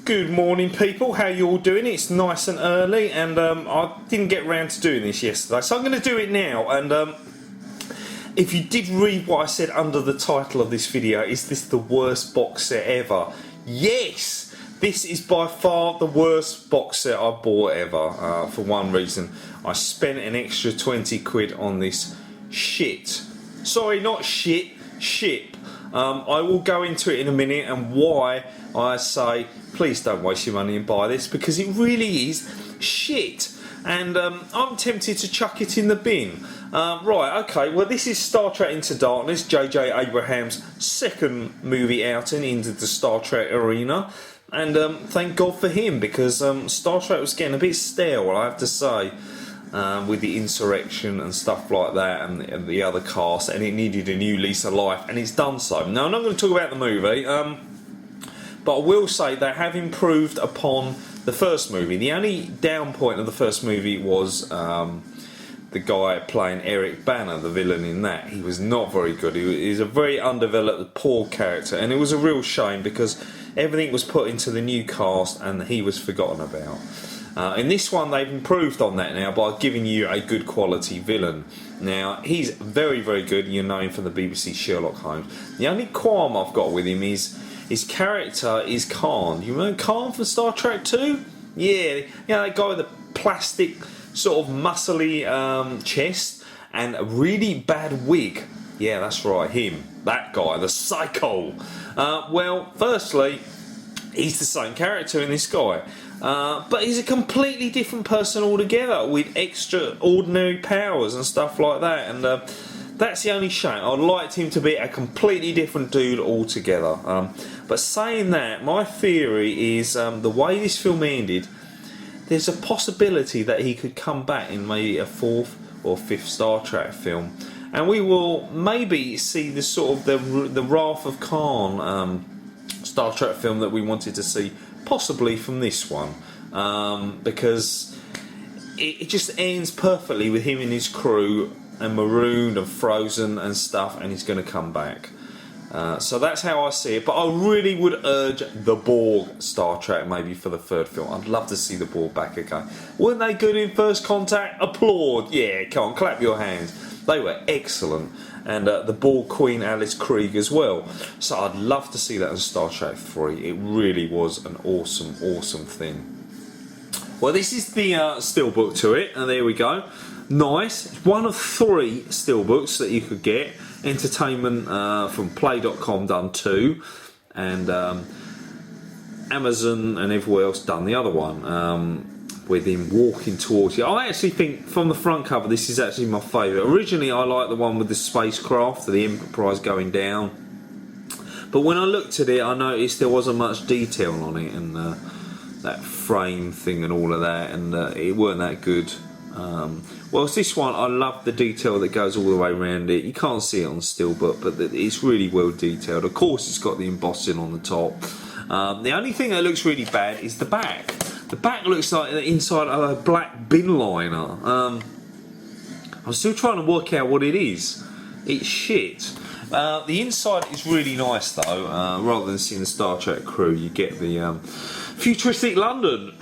Good morning, people. How you all doing? It's nice and early, and I didn't get round to doing this yesterday, so I'm going to do it now. And if you did read what I said under the title of this video, is this the worst box set ever? Yes! This is by far the worst box set I bought ever, for one reason. I spent an extra 20 quid on this shit. Sorry, not shit, ship. I will go into it in a minute and why I say please don't waste your money and buy this, because it really is shit, and I'm tempted to chuck it in the bin. Right, okay, well, this is Star Trek Into Darkness, J.J. Abrams' second movie outing into the Star Trek arena, and thank God for him, because Star Trek was getting a bit stale, I have to say, with the insurrection and stuff like that, and the other cast, and it needed a new lease of life, and it's done so. Now, I'm not going to talk about the movie, but I will say they have improved upon the first movie. The only down point of the first movie was the guy playing Eric Banner, the villain in that. He was not very good. He was a very undeveloped, poor character, and it was a real shame because everything was put into the new cast and he was forgotten about. In this one, they've improved on that now by giving you a good quality villain. Now, he's very, very good. You know him from the BBC Sherlock Holmes. The only qualm I've got with him is his character is Khan. You remember Khan from Star Trek 2? Yeah, you know, that guy with the plastic, sort of muscly chest and a really bad wig. Yeah, that's right, him. That guy, the psycho. Well, firstly, he's the same character in this guy. But he's a completely different person altogether with extraordinary powers and stuff like that. And that's the only shame. I'd liked him to be a completely different dude altogether. But saying that, my theory is the way this film ended, there's a possibility that he could come back in maybe a fourth or fifth Star Trek film, and we will maybe see the sort of the Wrath of Khan Star Trek film that we wanted to see, possibly from this one, because it just ends perfectly with him and his crew and marooned and frozen and stuff, and he's going to come back. So that's how I see it, but I really would urge the Borg Star Trek maybe for the third film. I'd love to see the Borg back again. Weren't they good in First Contact? Applaud! Yeah, come on, clap your hands. They were excellent, and the Borg Queen Alice Krieg as well. So I'd love to see that in Star Trek 3. It really was an awesome, awesome thing. Well, this is the steelbook to it, and there we go. Nice. It's one of 3 steelbooks that you could get. Entertainment from Play.com done 2, and Amazon and everywhere else done the other one, with him walking towards you. I actually think from the front cover this is actually my favourite. Originally I liked the one with the spacecraft, the Enterprise going down, but when I looked at it I noticed there wasn't much detail on it, and that frame thing and all of that, and it weren't that good. Well, this one, I love the detail that goes all the way around it. You can't see it on steelbook, but it's really well detailed. Of course, it's got the embossing on the top. The only thing that looks really bad is the back. The back looks like the inside of a black bin liner. I'm still trying to work out what it is. It's shit. The inside is really nice though. Rather than seeing the Star Trek crew, you get the futuristic London.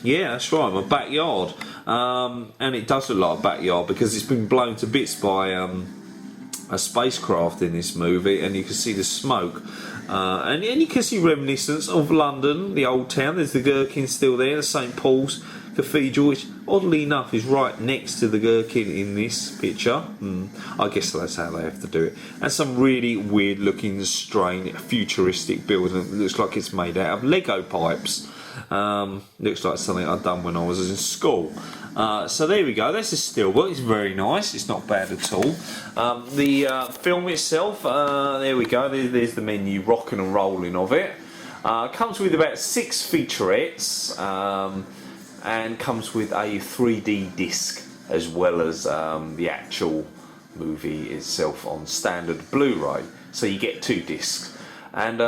Yeah, that's right, my backyard. And it does look like a backyard because it's been blown to bits by a spacecraft in this movie, and you can see the smoke. And you can see reminiscence of London, the old town. There's the Gherkin still there, the St Paul's Cathedral, which oddly enough is right next to the Gherkin in this picture. I guess that's how they have to do it. And some really weird looking, strange, futuristic building that looks like it's made out of Lego pipes. Looks like something I'd done when I was in school. So there we go, that's a steelbook. It's very nice, it's not bad at all. The film itself, there we go, there's the menu, rocking and rolling of it. Comes with about 6 featurettes, and comes with a 3D disc as well as the actual movie itself on standard Blu-ray. So you get 2 discs. And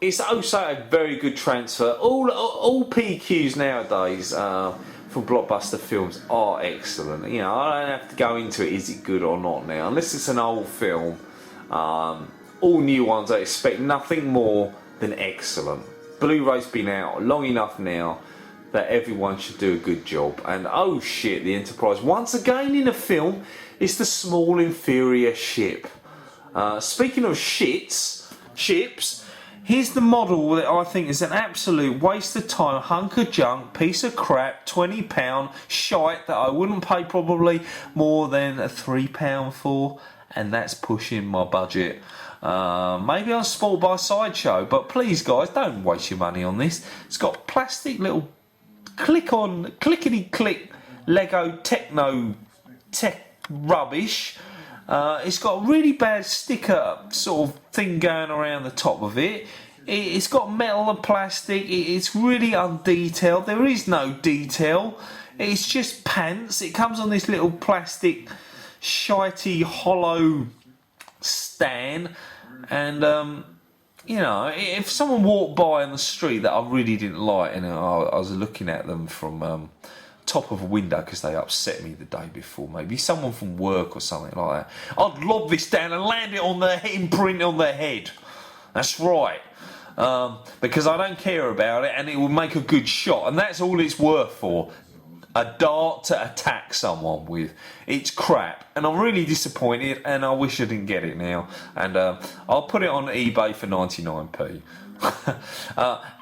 it's also a very good transfer. All PQs nowadays from blockbuster films are excellent. You know, I don't have to go into it, is it good or not now, unless it's an old film. All new ones I expect nothing more than excellent. Blu-ray's been out long enough now that everyone should do a good job. And oh shit, the Enterprise once again in a film is the small inferior ship. Speaking of ships, here's the model that I think is an absolute waste of time, hunk of junk, piece of crap, £20 shite that I wouldn't pay probably more than £3 for, and that's pushing my budget. Maybe I'm spoiled by Sideshow, but please guys, don't waste your money on this. It's got plastic little clickety-click Lego techno tech rubbish. It's got a really bad sticker sort of thing going around the top of it. It's got metal and plastic. It's really undetailed. There is no detail. It's just pants. It comes on this little plastic shitey hollow stand, and you know, if someone walked by on the street that I really didn't like, and I was looking at them from top of a window because they upset me the day before, maybe someone from work or something like that, I'd lob this down and land it on their imprint on their head. That's right. Because I don't care about it, and it will make a good shot, and that's all it's worth for. A dart to attack someone with. It's crap, and I'm really disappointed, and I wish I didn't get it now. And I'll put it on eBay for 99p.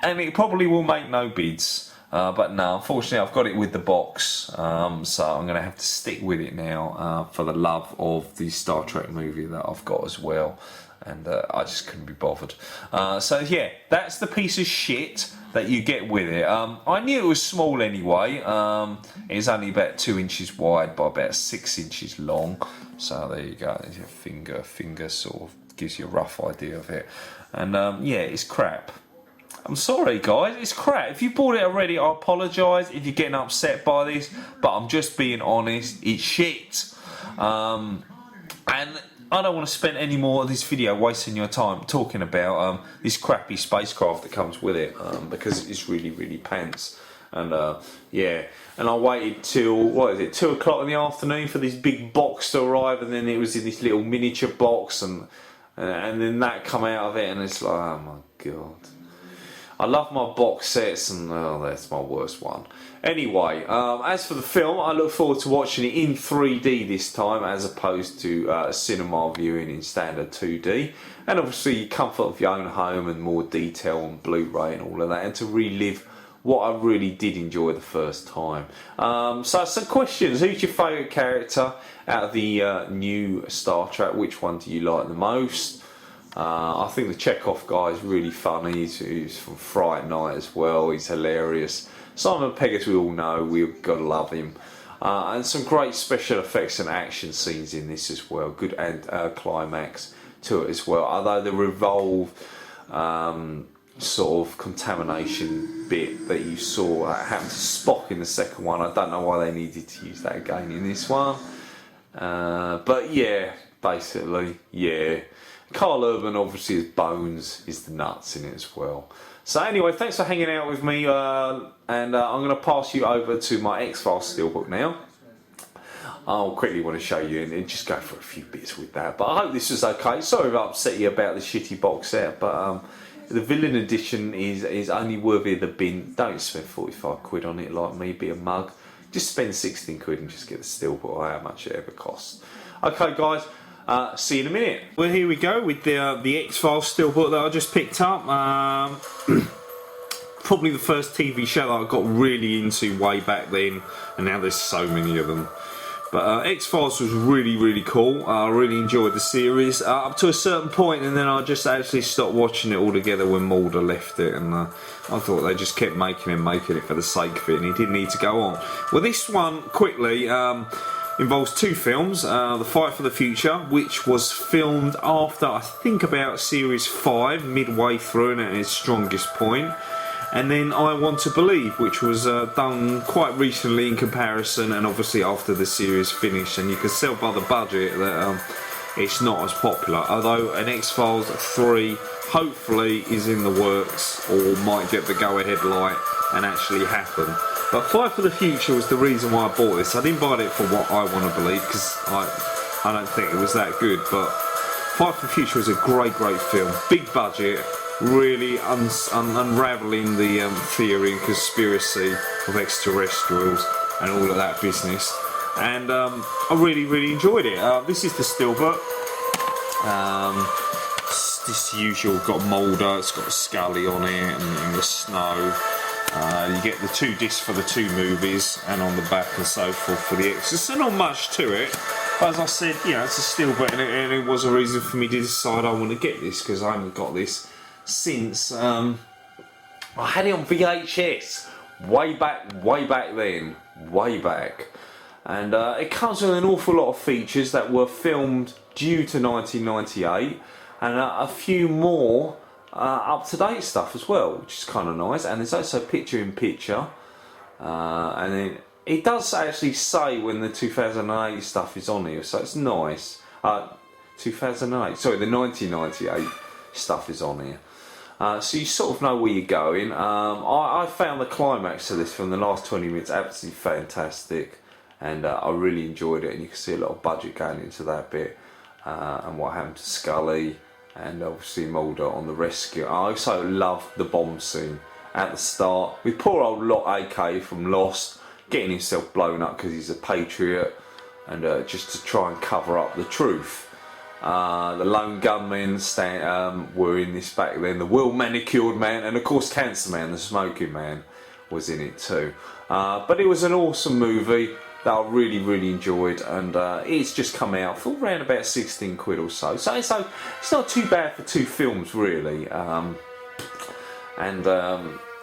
And it probably will make no bids. But no, unfortunately I've got it with the box, so I'm going to have to stick with it now for the love of the Star Trek movie that I've got as well. And I just couldn't be bothered. So yeah, that's the piece of shit that you get with it. I knew it was small anyway. It's only about 2 inches wide by about 6 inches long. So there you go. There's your finger sort of gives you a rough idea of it. And yeah, it's crap. I'm sorry guys, it's crap. If you bought it already, I apologise if you're getting upset by this, but I'm just being honest, it's shit. And I don't want to spend any more of this video wasting your time talking about this crappy spacecraft that comes with it, because it's really, really pants. And yeah, and I waited till, what is it, 2 o'clock in the afternoon for this big box to arrive, and then it was in this little miniature box, and then that come out of it, and it's like, oh my god. I love my box sets, and oh, that's my worst one. Anyway, as for the film, I look forward to watching it in 3D this time, as opposed to cinema viewing in standard 2D. And obviously, comfort of your own home and more detail on Blu-ray and all of that, and to relive what I really did enjoy the first time. So some questions. Who's your favourite character out of the new Star Trek? Which one do you like the most? I think the Chekhov guy is really funny. He's from Fright Night as well. He's hilarious. Simon Pegg, as we all know, we've got to love him. And some great special effects and action scenes in this as well. Good climax to it as well. Although the revolve sort of contamination bit that you saw happened to Spock in the second one, I don't know why they needed to use that again in this one. But yeah, basically, yeah. Carl Urban, obviously, as Bones, is the nuts in it as well. So anyway, thanks for hanging out with me, and I'm going to pass you over to my X-Files Steelbook now. I'll quickly want to show you and just go for a few bits with that. But I hope this was okay. Sorry if I upset you about the shitty box set, but the Villian edition is only worthy of the bin. Don't spend 45 quid on it like me, be a mug. Just spend 16 quid and just get the Steelbook, or how much it ever costs. Okay guys. See you in a minute. Well, here we go with the X-Files Steelbook that I just picked up. Probably the first TV show that I got really into way back then, and now there's so many of them. But X-Files was really, really cool. I really enjoyed the series up to a certain point, and then I just actually stopped watching it altogether when Mulder left it, and I thought they just kept making it for the sake of it, and he didn't need to go on. Well, this one, quickly, involves 2 films. The Fight for the Future, which was filmed after, I think, about Series 5, midway through and at its strongest point. And then I Want to Believe, which was done quite recently in comparison, and obviously after the series finished. And you can tell by the budget that it's not as popular. Although an X-Files 3 hopefully is in the works, or might get the go-ahead light and actually happen. But Fight for the Future was the reason why I bought this. I didn't buy it for What I Want to Believe, because I don't think it was that good. But Fight for the Future was a great, great film. Big budget, really unravelling the theory and conspiracy of extraterrestrials and all of that business. And I really enjoyed it. This is the Steelbook. This usual got Mulder, it's got Scully on it, and the snow. You get the 2 discs for the 2 movies, and on the back and so forth for the extras. So not much to it, but as I said, you know, it's a Steelbook, and it was a reason for me to decide I want to get this, because I haven't got this since I had it on VHS way back then, way back. And it comes with an awful lot of features that were filmed due to 1998, and a few more up-to-date stuff as well, which is kind of nice. And there's also picture-in-picture, and then it does actually say when the 2008 stuff is on here, so it's nice. 2008, sorry, the 1998 stuff is on here. So you sort of know where you're going. I found the climax of this film, the last 20 minutes, absolutely fantastic. And I really enjoyed it, and you can see a lot of budget going into that bit, and what happened to Scully, and obviously Mulder on the rescue. I also love the bomb scene at the start with poor old Lot AK from Lost getting himself blown up because he's a patriot, and just to try and cover up the truth. The lone gunmen were in this back then. The well-manicured man, and of course Cancer Man, the smoking man, was in it too. But it was an awesome movie that I really enjoyed, and it's just come out for around about 16 quid or so. So it's not too bad for 2 films really.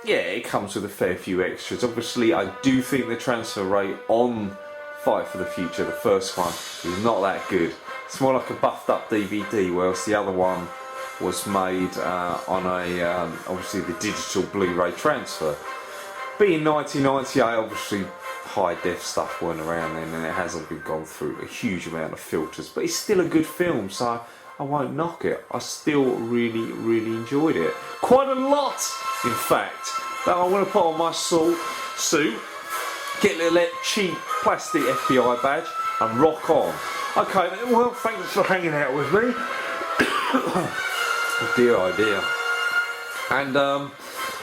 Yeah, it comes with a fair few extras. Obviously, I do think the transfer rate on Fight for the Future, the first one, is not that good. It's more like a buffed up DVD, whereas the other one was made on a obviously the digital Blu-ray transfer. Being 1998, obviously high def stuff weren't around then, and it hasn't been gone through a huge amount of filters, but it's still a good film, so I won't knock it. I still really enjoyed it. Quite a lot, in fact, that I want to put on my suit, get a little cheap plastic FBI badge, and rock on. Okay, well, thanks for hanging out with me. Oh dear, oh dear. And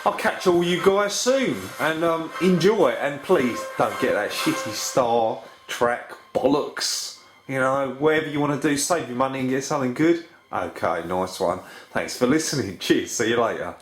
I'll catch all you guys soon, and enjoy, and please don't get that shitty Star Trek bollocks. You know, whatever you want to do, save your money and get something good. Okay, nice one. Thanks for listening. Cheers, see you later.